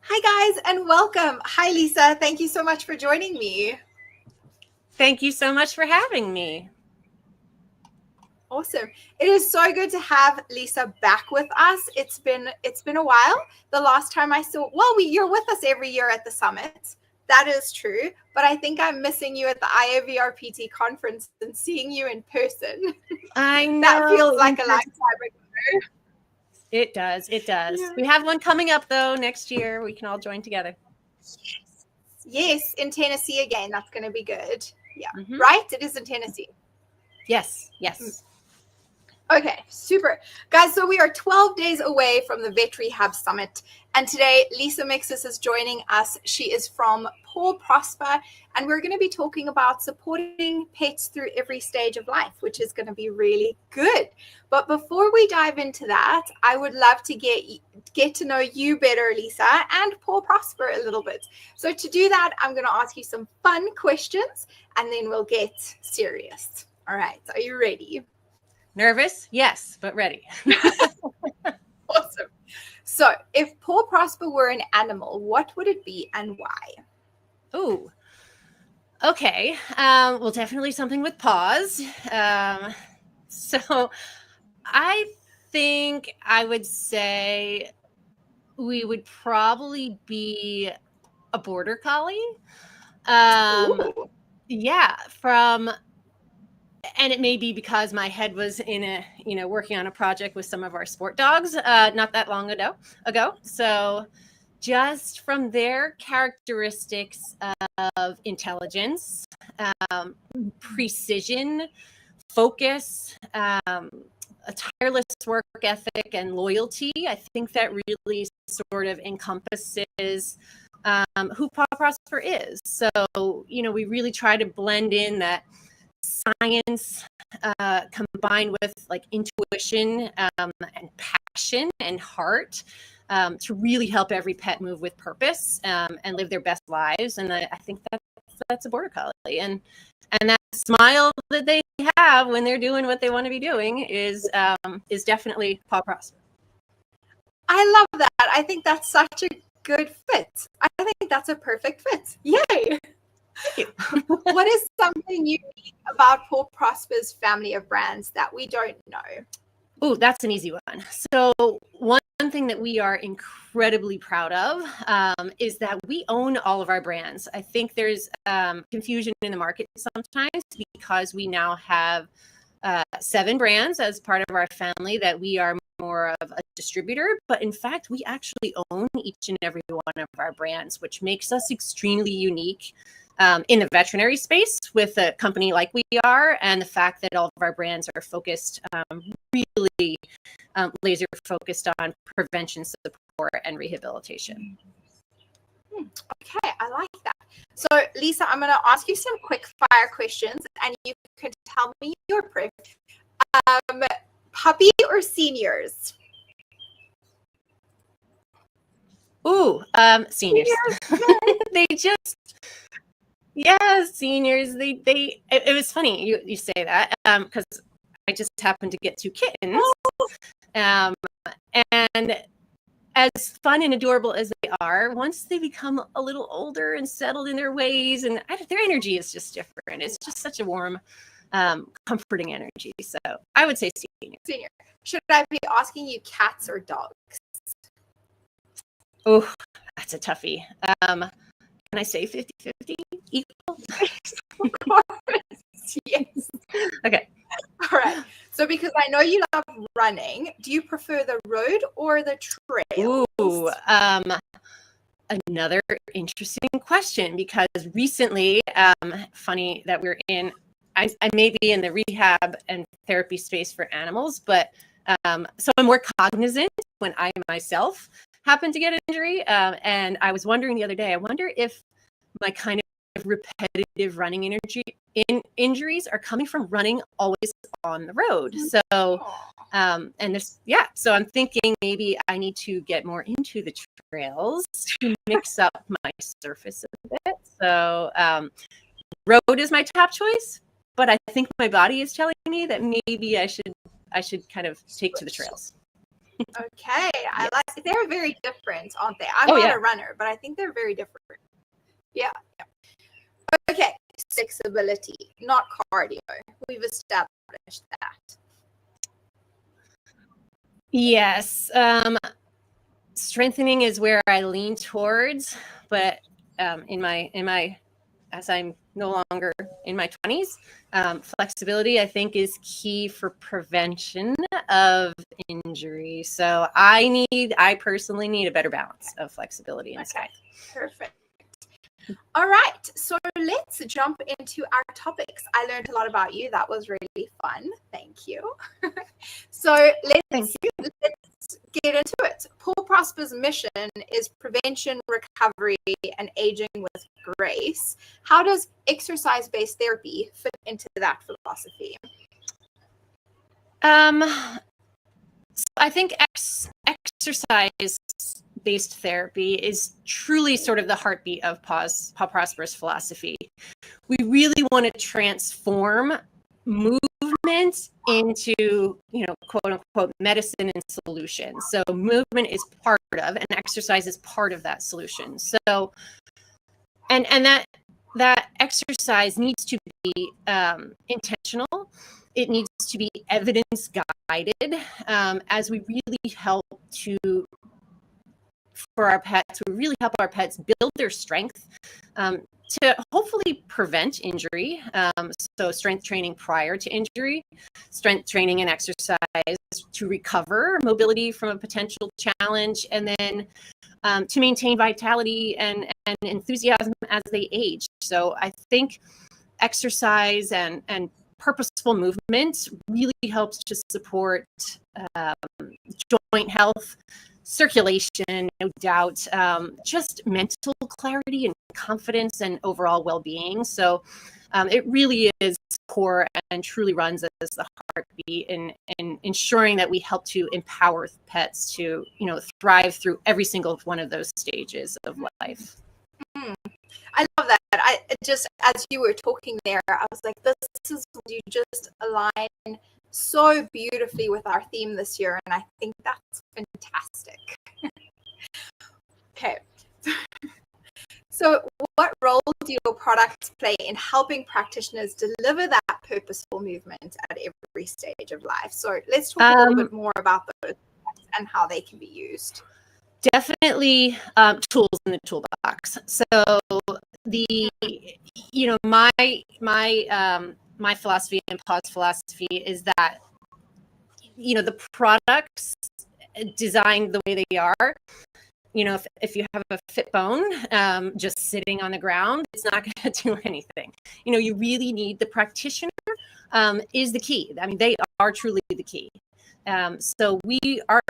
Hi, guys, and welcome. Hi, Lisa. Thank you so much for joining me. Thank you so much for having me. Awesome. It is so good to have Lisa back with us. It's been a while. The last time I saw, you're with us every year at the summit. That is true, but I think I'm missing you at the IAVRPT conference and seeing you in person. I know. That feels like a lifetime ago. It does. It does. Yeah. We have one coming up, though, next year. We can all join together. Yes, in Tennessee again. That's going to be good. Yeah. Mm-hmm. Right? It is in Tennessee. Yes. Yes. Okay, super. Guys, so we are 12 days away from the Vet Rehab Summit. And today, Lisa Miksis is joining us. She is from PawProsper, and we're going to be talking about supporting pets through every stage of life, which is going to be really good. But before we dive into that, I would love to get to know you better, Lisa, and PawProsper a little bit. So to do that, I'm going to ask you some fun questions, and then we'll get serious. All right, are you ready? Nervous? Yes, but ready. Awesome. So if PawProsper were an animal, what would it be and why? Ooh. Okay. Well, definitely something with paws. So I think I would say we would probably be a border collie. Yeah, and it may be because my head was in working on a project with some of our sport dogs not that long ago. So just from their characteristics of intelligence, precision, focus, a tireless work ethic, and loyalty, I think that really sort of encompasses who PawProsper is. So, we really try to blend in that science combined with like intuition and passion and heart to really help every pet move with purpose and live their best lives. And I think that's a border collie, and that smile that they have when they're doing what they want to be doing is definitely PawProsper. I love that. I think that's such a good fit. I think that's a perfect fit. Yay! Thank you. What is something unique about PawProsper's family of brands that we don't know? Oh, that's an easy one. So one thing that we are incredibly proud of is that we own all of our brands. I think there's confusion in the market sometimes because we now have 7 brands as part of our family that we are more of a distributor, but in fact, we actually own each and every one of our brands, which makes us extremely unique in the veterinary space with a company like we are, and the fact that all of our brands are focused, really laser focused on prevention, support, and rehabilitation. Okay, I like that. So, Lisa, I'm going to ask you some quick fire questions, and you can tell me your preference. Puppy or seniors? Ooh, seniors. Seniors. It was funny you say that because I just happened to get 2 kittens, and as fun and adorable as they are, once they become a little older and settled in their ways, and their energy is just different. It's just such a warm, comforting energy. So I would say senior. Senior. Should I be asking you cats or dogs? Oh, that's a toughie. Can I say 50-50 equal? Of course. Yes. Okay. All right. So because I know you love running, do you prefer the road or the trails? Ooh, another interesting question, because recently, funny that we're in, I may be in the rehab and therapy space for animals, but so I'm more cognizant when I myself happen to get an injury. And I was wondering the other day, I wonder if my kind of repetitive running injuries are coming from running always on the road. So, so I'm thinking maybe I need to get more into the trails to mix up my surface a bit. So, road is my top choice, but I think my body is telling me that maybe I should kind of take to the trails. Okay, I Yes. like. They're very different, aren't they? I'm Oh, not yeah. a runner, but I think they're very different. Yeah. Okay, flexibility, not cardio. We've established that. Yes. Strengthening is where I lean towards, but in my as I'm no longer in my 20s, flexibility I think is key for prevention of injury. So I personally need a better balance of flexibility and strength. Perfect. All right, so let's jump into our topics. I learned a lot about you. That was really fun. Thank you. So Thank you. let's get into it. PawProsper's mission is prevention, recovery, and aging with grace. How does exercise-based therapy fit into that philosophy? So I think exercise-based therapy is truly sort of the heartbeat of PawProsper's philosophy. We really want to transform movement into, quote unquote, medicine and solution. So movement is part of, and exercise is part of that solution. So, and that exercise needs to be intentional. It needs to be evidence guided, as we really help for our pets. We really help our pets build their strength to hopefully prevent injury. So strength training prior to injury, strength training and exercise to recover mobility from a potential challenge, and then to maintain vitality and enthusiasm as they age. So I think exercise and purposeful movement really helps to support joint health, circulation, no doubt, just mental clarity and confidence and overall well-being. So it really is core and truly runs as the heartbeat in ensuring that we help to empower pets to, thrive through every single one of those stages of life. I love that. I just, as you were talking there, I was like, this is, you just align so beautifully with our theme this year, and I think that's fantastic. Okay. So what role do your products play in helping practitioners deliver that purposeful movement at every stage of life? So let's talk a little bit more about those and how they can be used. Definitely tools in the toolbox. So my philosophy and Paw's philosophy is that, the products designed the way they are, if you have a fit bone just sitting on the ground, it's not going to do anything. You really need the practitioner is the key. I mean, they are truly the key. So our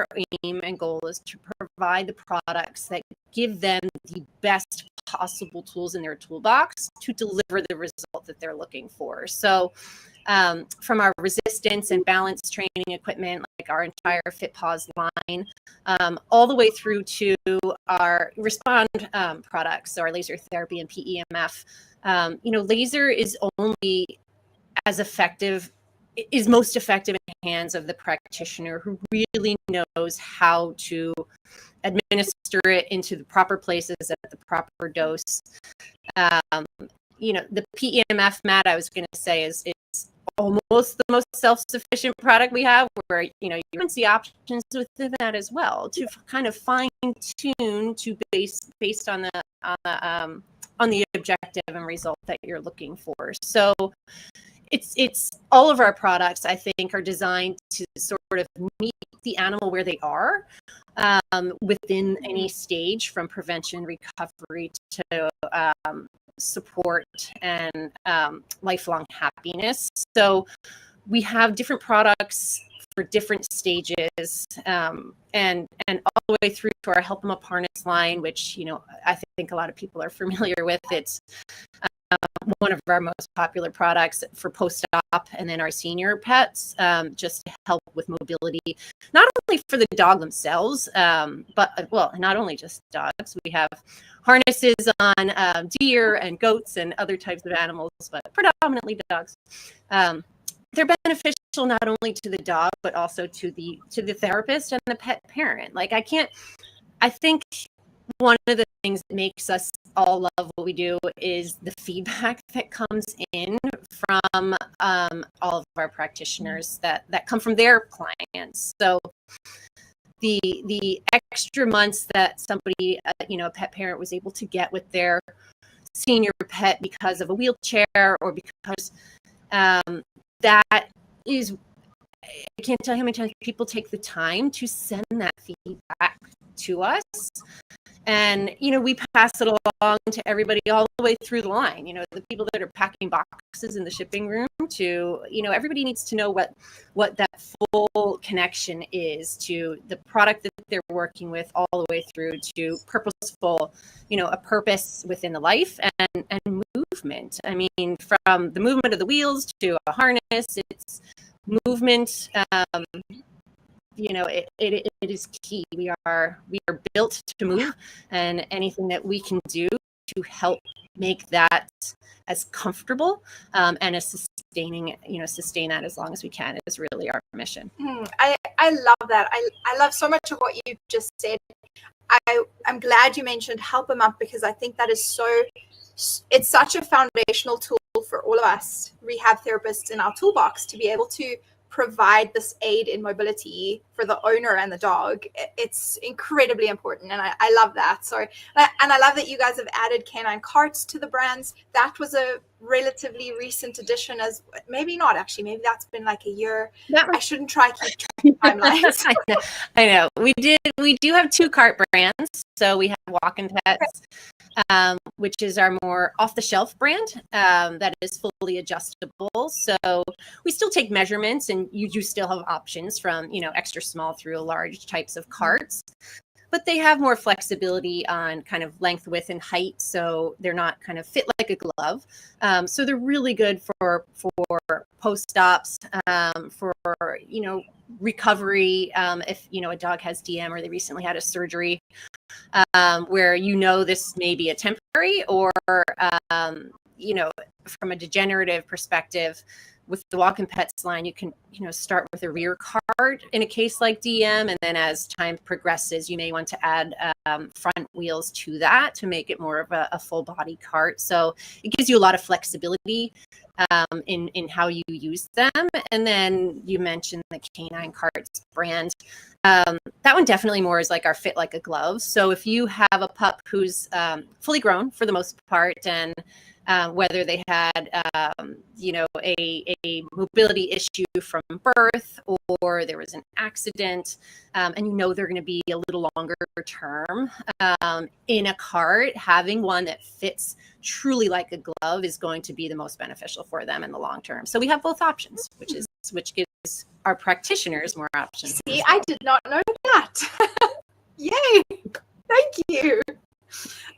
aim and goal is to provide the products that give them the best possible tools in their toolbox to deliver the result that they're looking for. So from our resistance and balance training equipment, like our entire FitPaws line, all the way through to our Respond products, so our laser therapy and PEMF. Laser is only as effective, is most effective in the hands of the practitioner who really knows how to administer it into the proper places at the proper dose. The PEMF mat, I was going to say, is almost the most self-sufficient product we have, where you can see options within that as well to kind of fine-tune to based on the objective and result that you're looking for. So it's all of our products, I think, are designed to sort of meet the animal where they are within any stage, from prevention, recovery to support and lifelong happiness. So we have different products for different stages, and all the way through to our Help Them Up harness line, which I think a lot of people are familiar with. It's one of our most popular products for post-op and then our senior pets, just to help with mobility, not only for the dog themselves, but not only just dogs. We have harnesses on deer and goats and other types of animals, but predominantly dogs, they're beneficial not only to the dog, but also to the therapist and the pet parent. Like I think one of the things that makes us all love what we do is the feedback that comes in from all of our practitioners that come from their clients. So the extra months that somebody, a pet parent was able to get with their senior pet because of a wheelchair or because that is, I can't tell you how many times people take the time to send that feedback to us. And, we pass it along to everybody all the way through the line, the people that are packing boxes in the shipping room to, everybody needs to know what that full connection is to the product that they're working with all the way through to purposeful, a purpose within the life and movement. I mean, from the movement of the wheels to a harness, it's movement. It is key. We are built to move, and anything that we can do to help make that as comfortable and as sustain that as long as we can is really our mission. I love that. I love so much of what you just said. I'm glad you mentioned help them up, because I think that is it's such a foundational tool for all of us rehab therapists in our toolbox to be able to provide this aid in mobility for the owner and the dog. It's incredibly important, and I love that. So, and I love that you guys have added canine carts to the brands. That was a relatively recent addition, as maybe not actually. Maybe that's been like a year. I shouldn't try keep track of timelines. I know. We do have 2 cart brands. So we have Walk and Pets, which is our more off-the-shelf brand that is fully adjustable. So we still take measurements, and you do still have options from, extra small through large types of carts. But they have more flexibility on kind of length, width, and height, so they're not kind of fit like a glove. So they're really good for post-ops, for recovery. If a dog has DM or they recently had a surgery, where this may be a temporary or from a degenerative perspective. With the Walk and Pets line, you can, start with a rear cart in a case like DM. And then as time progresses, you may want to add front wheels to that to make it more of a full body cart. So it gives you a lot of flexibility in how you use them. And then you mentioned the Canine Carts brand. That one definitely more is like our fit like a glove. So if you have a pup who's fully grown for the most part, and whether they had, a mobility issue from birth, or there was an accident, and they're going to be a little longer term in a cart, having one that fits truly like a glove is going to be the most beneficial for them in the long term. So we have both options, which gives our practitioners more options. See, I did not know that. Yay! Thank you.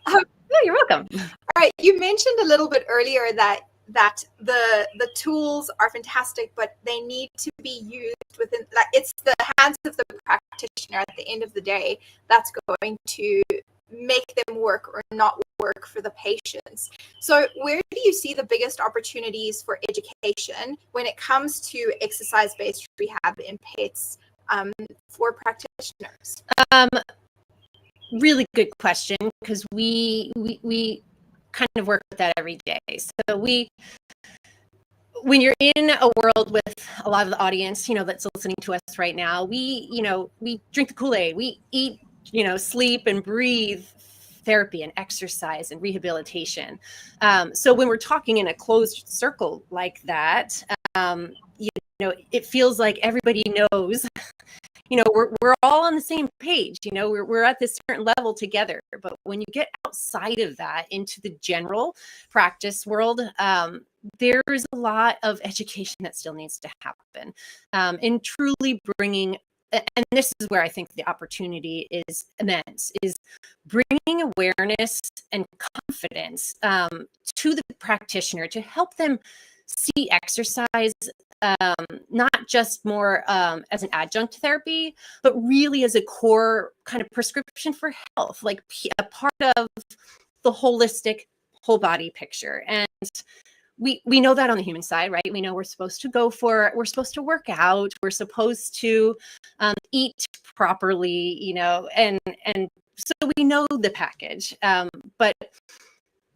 No, you're welcome. All right, you mentioned a little bit earlier that the tools are fantastic, but they need to be used within, like, it's the hands of the practitioner at the end of the day that's going to make them work or not work for the patients. So where do you see the biggest opportunities for education when it comes to exercise-based rehab in pets for practitioners? Really good question, because we kind of work with that every day. So when you're in a world with a lot of the audience, that's listening to us right now, we drink the Kool-Aid, we eat, sleep and breathe therapy and exercise and rehabilitation. So when we're talking in a closed circle like that, it feels like everybody knows, we're all on the same page, we're at this certain level together. But when you get outside of that into the general practice world, there's a lot of education that still needs to happen in truly bringing, and this is where I think the opportunity is immense, is bringing awareness and confidence to the practitioner to help them see exercise not just more as an adjunct therapy, but really as a core kind of prescription for health, like a part of the holistic whole body picture. And we know that on the human side, right? We know we're supposed to work out, we're supposed to eat properly, and so we know the package. But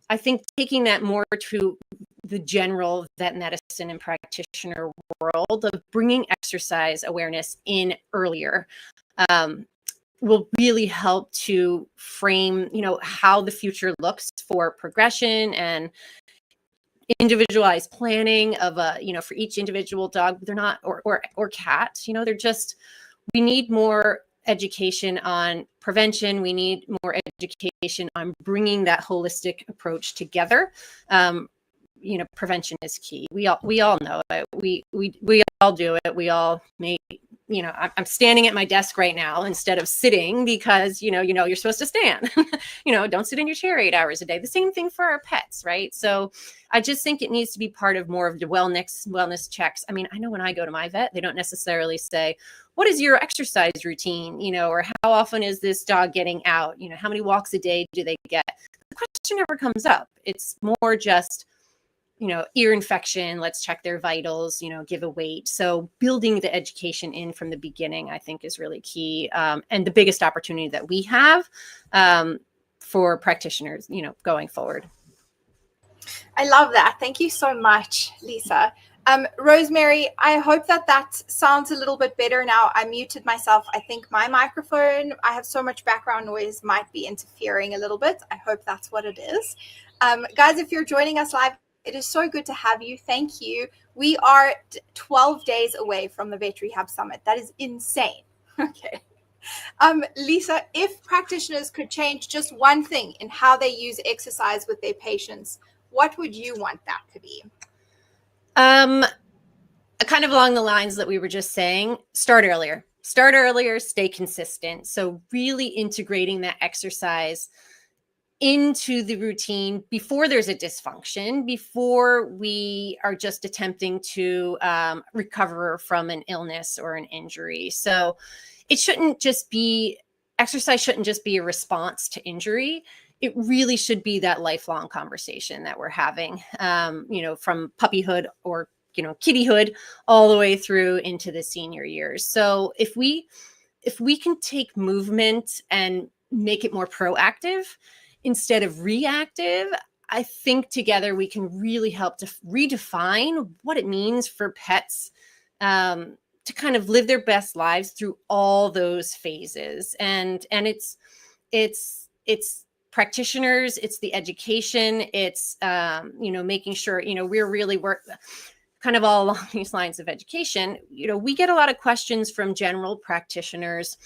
I think taking that more to the general vet medicine and practitioner world of bringing exercise awareness in earlier will really help to frame, how the future looks for progression and individualized planning of for each individual dog. They're not, or cat, they're just, we need more education on prevention. We need more education on bringing that holistic approach together. Prevention is key. We all know it. We all do it. We all may, I'm standing at my desk right now instead of sitting because, you're supposed to stand, don't sit in your chair 8 hours a day. The same thing for our pets, right? So I just think it needs to be part of more of the wellness checks. I mean, I know when I go to my vet, they don't necessarily say, what is your exercise routine? Or how often is this dog getting out? How many walks a day do they get? The question never comes up. It's more just, ear infection, let's check their vitals, give a weight. So building the education in from the beginning, I think, is really key. And the biggest opportunity that we have for practitioners, going forward. I love that. Thank you so much, Lisa. Rosemary, I hope that sounds a little bit better now. I muted myself. I think my microphone, I have so much background noise, might be interfering a little bit. I hope that's what it is. Guys, if you're joining us live, it is so good to have you. Thank you. We are 12 days away from the Vet Rehab Summit. That is insane. Okay. Lisa, if practitioners could change just one thing in how they use exercise with their patients, what would you want that to be? Kind of along the lines that we were just saying, start earlier, stay consistent. So really integrating that exercise into the routine before there's a dysfunction, before we are just attempting to recover from an illness or an injury. So exercise shouldn't just be a response to injury. It really should be that lifelong conversation that we're having, from puppyhood or, kittyhood all the way through into the senior years. So if we can take movement and make it more proactive instead of reactive, I think together we can really help to redefine what it means for pets to kind of live their best lives through all those phases. And it's practitioners, it's the education, it's making sure we're really kind of all along these lines of education. We get a lot of questions from general practitioners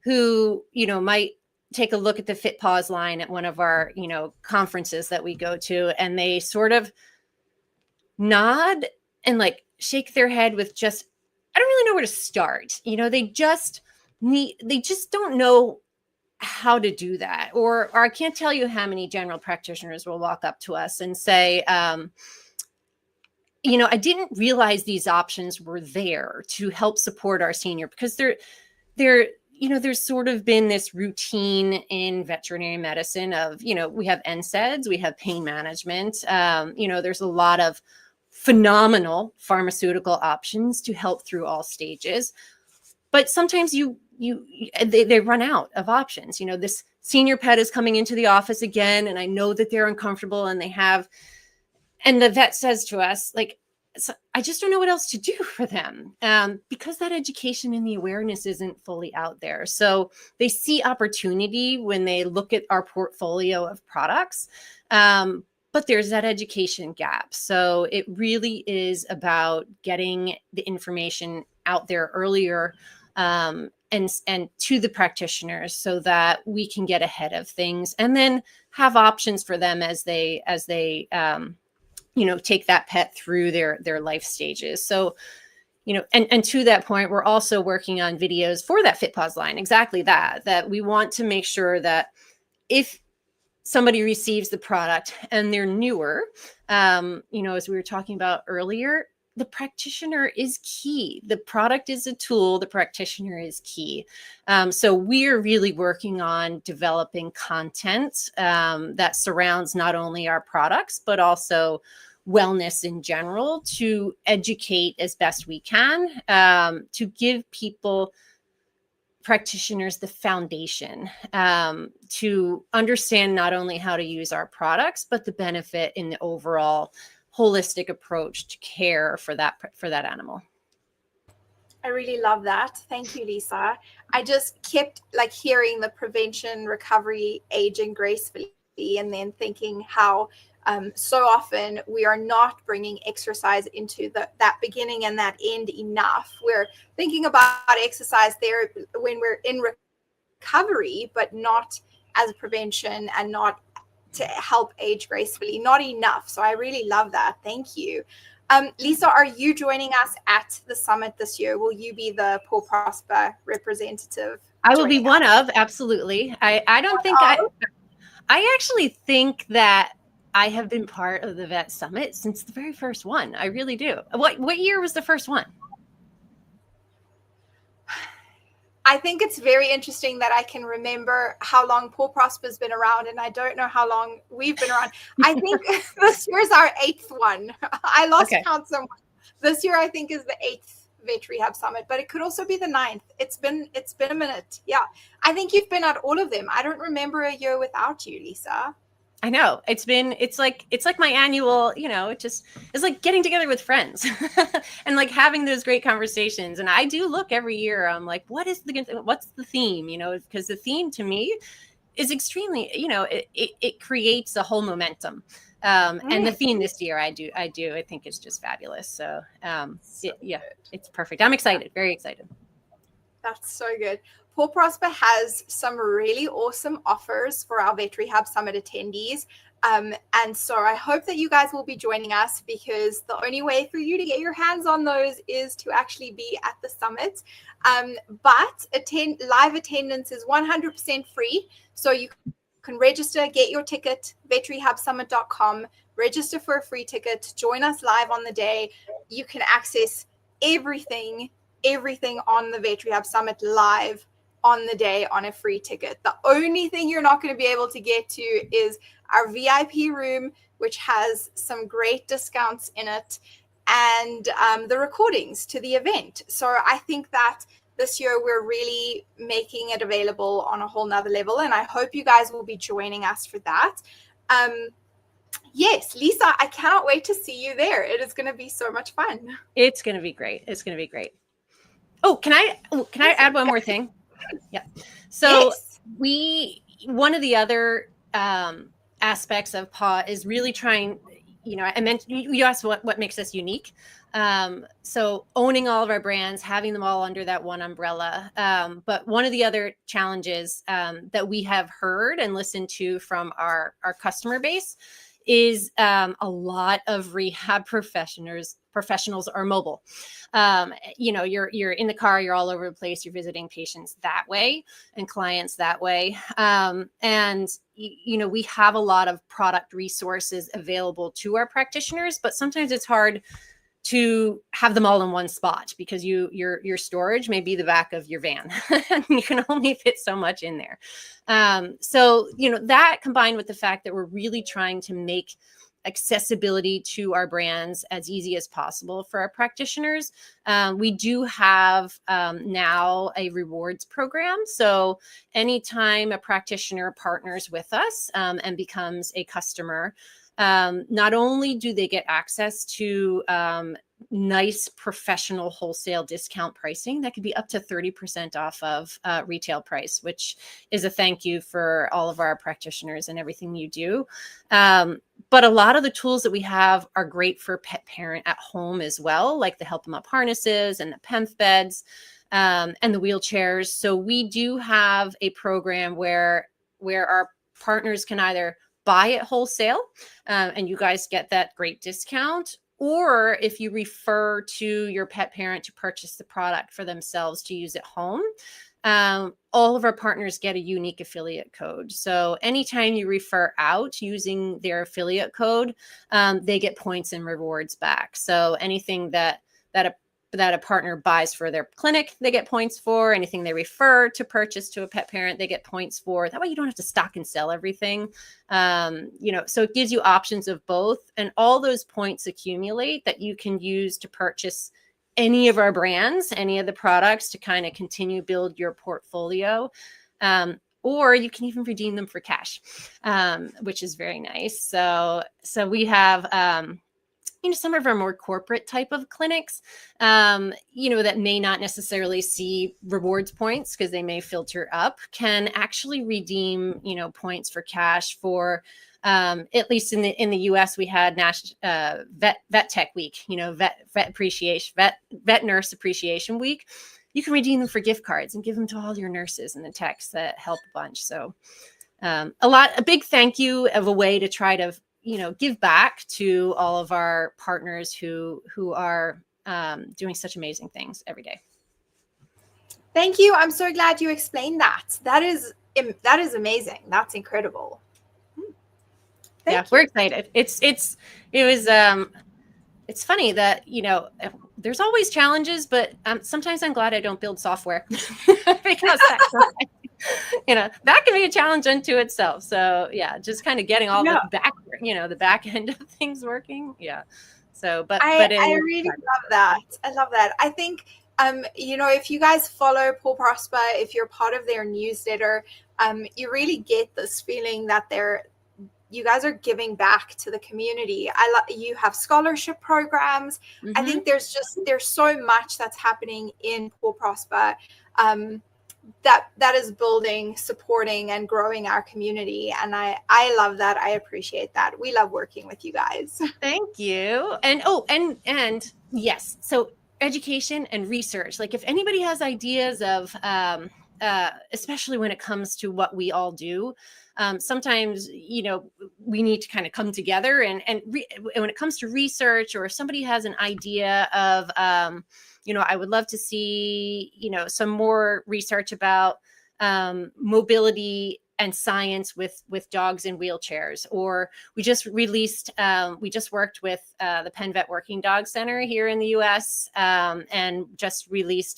who might take a look at the Fit Paws line at one of our conferences that we go to, and they sort of nod and like shake their head with just, I don't really know where to start. They just don't know how to do that. Or I can't tell you how many general practitioners will walk up to us and say, I didn't realize these options were there to help support our senior, because there's sort of been this routine in veterinary medicine of, we have NSAIDs, we have pain management. There's a lot of phenomenal pharmaceutical options to help through all stages. But sometimes they run out of options. This senior pet is coming into the office again, and I know that they're uncomfortable and and the vet says to us, like, so I just don't know what else to do for them, because that education and the awareness isn't fully out there. So they see opportunity when they look at our portfolio of products, but there's that education gap. So it really is about getting the information out there earlier, and to the practitioners, so that we can get ahead of things and then have options for them as they take that pet through their life stages. So, and to that point, we're also working on videos for that Fit Paws line. Exactly that we want to make sure that if somebody receives the product and they're newer, as we were talking about earlier, the practitioner is key. The product is a tool. The practitioner is key. So we're really working on developing content that surrounds not only our products, but also wellness in general, to educate as best we can, to give practitioners the foundation to understand not only how to use our products, but the benefit in the overall holistic approach to care for that animal. I really love that. Thank you, Lisa. I just kept like hearing the prevention, recovery, aging gracefully, and then thinking how so often we are not bringing exercise into that beginning and that end enough. We're thinking about exercise there when we're in recovery, but not as a prevention and not to help age gracefully, not enough. So I really love that. Thank you. Lisa, are you joining us at the summit this year? Will you be the PawProsper representative? I will be one of, absolutely. I don't think I actually think that I have been part of the Vet Summit since the very first one. I really do. What year was the first one? I think it's very interesting that I can remember how long PawProsper's been around, and I don't know how long we've been around. I think this year's our 8th one. I lost count somewhere. This year, I think, is the 8th Vet Rehab Summit, but it could also be the 9th. It's been a minute. Yeah, I think you've been at all of them. I don't remember a year without you, Lisa. I know it's like my annual, it's like getting together with friends and like having those great conversations. And I do look every year. I'm like, what's the theme? Because the theme to me is extremely, it creates a whole momentum. And the theme this year, I think is just fabulous. So, it's perfect. I'm excited. Very excited. That's so good. PawProsper has some really awesome offers for our Vet Rehab Summit attendees. And so I hope that you guys will be joining us, because the only way for you to get your hands on those is to actually be at the summit. But live attendance is 100% free. So you can register, get your ticket, vetrehabsummit.com, register for a free ticket, join us live on the day. You can access everything on the Vet Rehab Summit live on the day on a free ticket. The only thing you're not going to be able to get to is our VIP room, which has some great discounts in it, and the recordings to the event. So I think that this year we're really making it available on a whole nother level, and I hope you guys will be joining us for that. Yes, Lisa, I cannot wait to see you there. It is going to be so much fun. It's going to be great. It's going to be great. Oh, can I add one more thing? Yeah. So one of the other aspects of PAW is really trying, I mentioned, you asked what makes us unique. So owning all of our brands, having them all under that one umbrella. But one of the other challenges that we have heard and listened to from our customer base is a lot of rehab professionals are mobile. You're in the car, you're all over the place, you're visiting patients that way and clients that way. And we have a lot of product resources available to our practitioners, but sometimes it's hard to have them all in one spot, because your storage may be the back of your van and you can only fit so much in there. So that, combined with the fact that we're really trying to make accessibility to our brands as easy as possible for our practitioners. We do have now a rewards program. So anytime a practitioner partners with us and becomes a customer, not only do they get access to nice professional wholesale discount pricing that could be up to 30% off of retail price, which is a thank you for all of our practitioners and everything you do. But a lot of the tools that we have are great for pet parent at home as well, like the Help 'em Up harnesses and the PEMF beds and the wheelchairs. So we do have a program where our partners can either buy it wholesale and you guys get that great discount, or if you refer to your pet parent to purchase the product for themselves to use at home, all of our partners get a unique affiliate code. So anytime you refer out using their affiliate code, they get points and rewards back. So anything that a that a partner buys for their clinic, they get points for. Anything they refer to purchase to a pet parent, they get points for. That way you don't have to stock and sell everything. So it gives you options of both, and all those points accumulate that you can use to purchase any of our brands, any of the products, to kind of continue build your portfolio. Or you can even redeem them for cash, which is very nice. So we have, some of our more corporate type of clinics, that may not necessarily see rewards points because they may filter up, can actually redeem, points for cash for, at least in the US, we had vet tech week, vet nurse appreciation week. You can redeem them for gift cards and give them to all your nurses and the techs that help a bunch. So a big thank you of a way to try to, give back to all of our partners who are doing such amazing things every day. Thank you. I'm so glad you explained that. That is amazing. That's incredible. We're excited. It's funny that, there's always challenges, but sometimes I'm glad I don't build software because that can be a challenge unto itself. So just kind of getting all the back end of things working. Yeah. So, I really love that. I love that. I think, if you guys follow PawProsper, if you're part of their newsletter, you really get this feeling that you guys are giving back to the community. You have scholarship programs. Mm-hmm. I think there's so much that's happening in PawProsper that is building, supporting, and growing our community. And I love that. I appreciate that. We love working with you guys. Thank you. And and yes, so education and research. Like if anybody has ideas of, especially when it comes to what we all do, sometimes, we need to kind of come together and when it comes to research, or if somebody has an idea of, I would love to see, some more research about mobility and science with dogs in wheelchairs. Or we just worked with the Penn Vet Working Dog Center here in the US, and just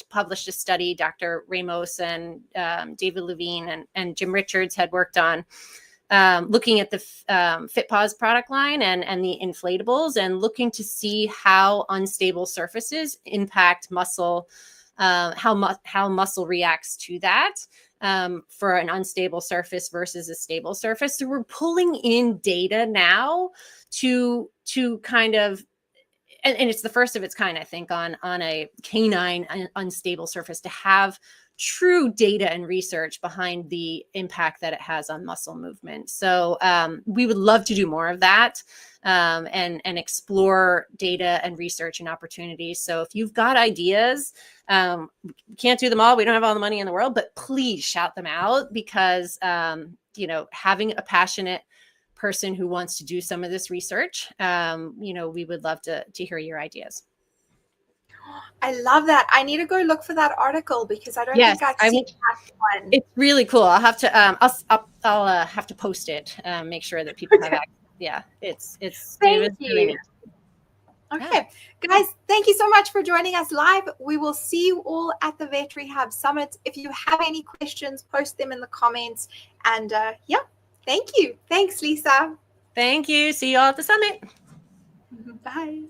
published a study. Dr. Ramos and David Levine and Jim Richards had worked on looking at the FitPaws product line and the inflatables, and looking to see how unstable surfaces impact muscle, how muscle reacts to that. For an unstable surface versus a stable surface. So we're pulling in data now to kind of, and it's the first of its kind, I think, on a canine unstable surface, to have true data and research behind the impact that it has on muscle movement. So we would love to do more of that, and explore data and research and opportunities. So if you've got ideas, we can't do them all. We don't have all the money in the world, but please shout them out, because having a passionate person who wants to do some of this research, we would love to hear your ideas. I love that. I need to go look for that article, because I don't think I've seen that one. It's really cool. I'll have to I'll have to post it. Make sure that people have access. Yeah, it's Thank you. Really neat. Okay, guys, thank you so much for joining us live. We will see you all at the Vet Rehab Summit. If you have any questions, post them in the comments. And thank you. Thanks, Lisa. Thank you. See you all at the summit. Bye.